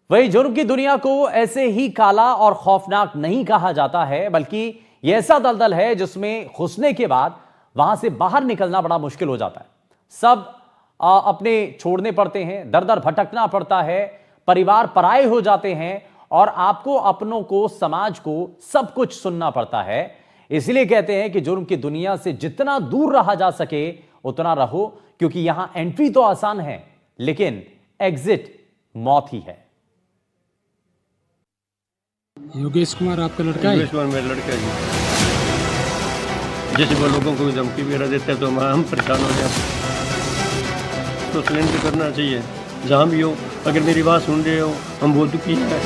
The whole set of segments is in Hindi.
वही जुर्म की दुनिया को ऐसे ही काला और खौफनाक नहीं कहा जाता है, बल्कि यह ऐसा दलदल है जिसमें घुसने के बाद वहां से बाहर निकलना बड़ा मुश्किल हो जाता है। सब अपने छोड़ने पड़ते हैं, दर दर भटकना पड़ता है, परिवार पराये हो जाते हैं और आपको, अपनों को, समाज को सब कुछ सुनना पड़ता है। इसलिए कहते हैं कि जुर्म की दुनिया से जितना दूर रहा जा सके उतना रहो, क्योंकि यहां एंट्री तो आसान है लेकिन एग्जिट मौत ही है। योगेश कुमार आपका लड़का है? योगेश कुमार मेरा लड़का है जी। जैसे वो लोगों को धमकी वगैरह देते हैं तो हम परेशान हो जाते हैं। तो सरेंडर करना चाहिए जहाँ भी हो। अगर मेरी बात सुन रहे हो, हम बहुत दुखी हैं।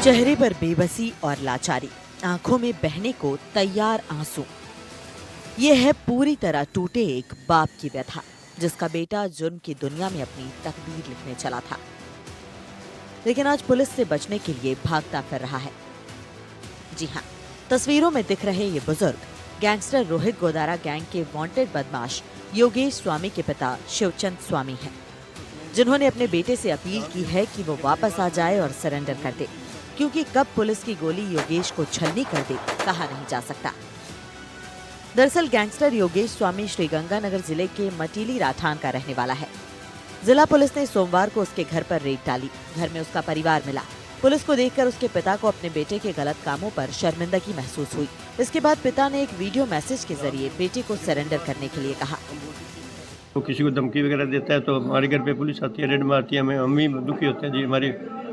चेहरे पर बेबसी और लाचारी, आंखों में बहने को तैयार आंसू। ये है पूरी तरह टूटे एक बाप की व्यथा, जिसका बेटा जुर्म की दुनिया में अपनी तकदीर लिखने चला था, लेकिन आज पुलिस से बचने के लिए भागता फिर रहा है। जी हाँ, तस्वीरों में दिख रहे ये बुजुर्ग गैंगस्टर रोहित गोदारा गैंग के वांटेड बदमाश योगेश स्वामी के पिता शिवचंद स्वामी हैं, जिन्होंने अपने बेटे से अपील की है कि वो वापस आ जाए और सरेंडर कर दे, क्योंकि कब पुलिस की गोली योगेश को छलनी कर दे कहा नहीं जा सकता। दरअसल गैंगस्टर योगेश स्वामी श्रीगंगानगर जिले के मटीली राठान का रहने वाला है। जिला पुलिस ने सोमवार को उसके घर पर रेड डाली। घर में उसका परिवार मिला। पुलिस को देखकर उसके पिता को अपने बेटे के गलत कामों पर शर्मिंदगी महसूस हुई। इसके बाद पिता ने एक वीडियो मैसेज के जरिए बेटे को सरेंडर करने के लिए कहा। तो किसी को धमकी वगैरह देता है तो हमारे घर पे पुलिस आती है, रेड मारती है। हम भी दुखी होते हैं जी। हमारे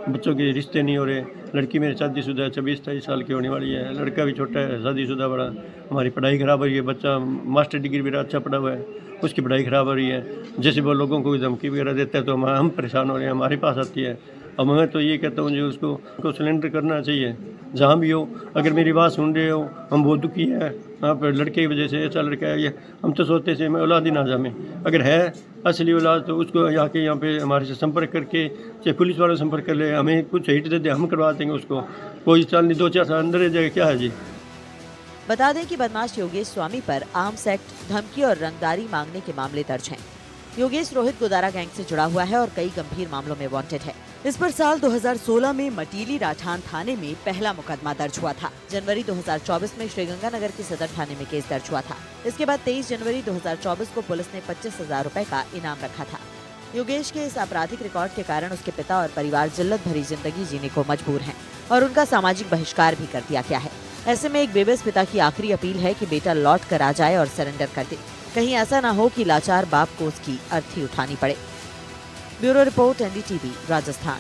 बच्चों के रिश्ते नहीं हो रहे। लड़की मेरी शादीशुदा है, 26-27 साल की होने वाली है। लड़का भी छोटा है, शादीशुदा बड़ा। हमारी पढ़ाई खराब हो रही है। बच्चा मास्टर डिग्री भी अच्छा पढ़ा हुआ है, उसकी पढ़ाई खराब हो रही है। जैसे वो लोगों को धमकी वगैरह देता है तो हम परेशान हो रहे हैं। हमारे पास आती है। अब मैं तो ये कहता हूँ जी उसको सरेंडर करना चाहिए जहाँ भी हो। अगर मेरी बात सुन रहे हो, हम बहुत दुखी है। आप लड़के की वजह से ऐसा लड़का है ये। हम तो सोचते थे मैं औलाद ही ना जामे। अगर है असली औलाद तो उसको यहाँ पे हमारे से संपर्क करके, चाहे पुलिस वालों से संपर्क कर ले, हमें कुछ हिट दे दे, हम करवा देंगे उसको। कोई साल नहीं, 2-4 साल अंदर रह जाएगा। क्या है जी। बता दें कि बदमाश योगेश स्वामी पर आर्म्स एक्ट, धमकी और रंगदारी मांगने के मामले दर्ज हैं। योगेश रोहित गोदारा गैंग से जुड़ा हुआ है और कई गंभीर मामलों में वांटेड है। इस पर साल 2016 में मटीली राठान थाने में पहला मुकदमा दर्ज हुआ था। जनवरी 2024 में श्रीगंगानगर के सदर थाने में केस दर्ज हुआ था। इसके बाद 23 जनवरी 2024 को पुलिस ने 25,000 रुपए का इनाम रखा था। योगेश के इस आपराधिक रिकॉर्ड के कारण उसके पिता और परिवार जिल्लत भरी जिंदगी जीने को मजबूर हैं और उनका सामाजिक बहिष्कार भी कर दिया गया है। ऐसे में एक बेबस पिता की आखिरी अपील है कि बेटा लौट कर आ जाए और सरेंडर कर दे। कहीं ऐसा ना हो कि लाचार बाप को उसकी अर्थी उठानी पड़े। Bureau report, NDTV, Rajasthan.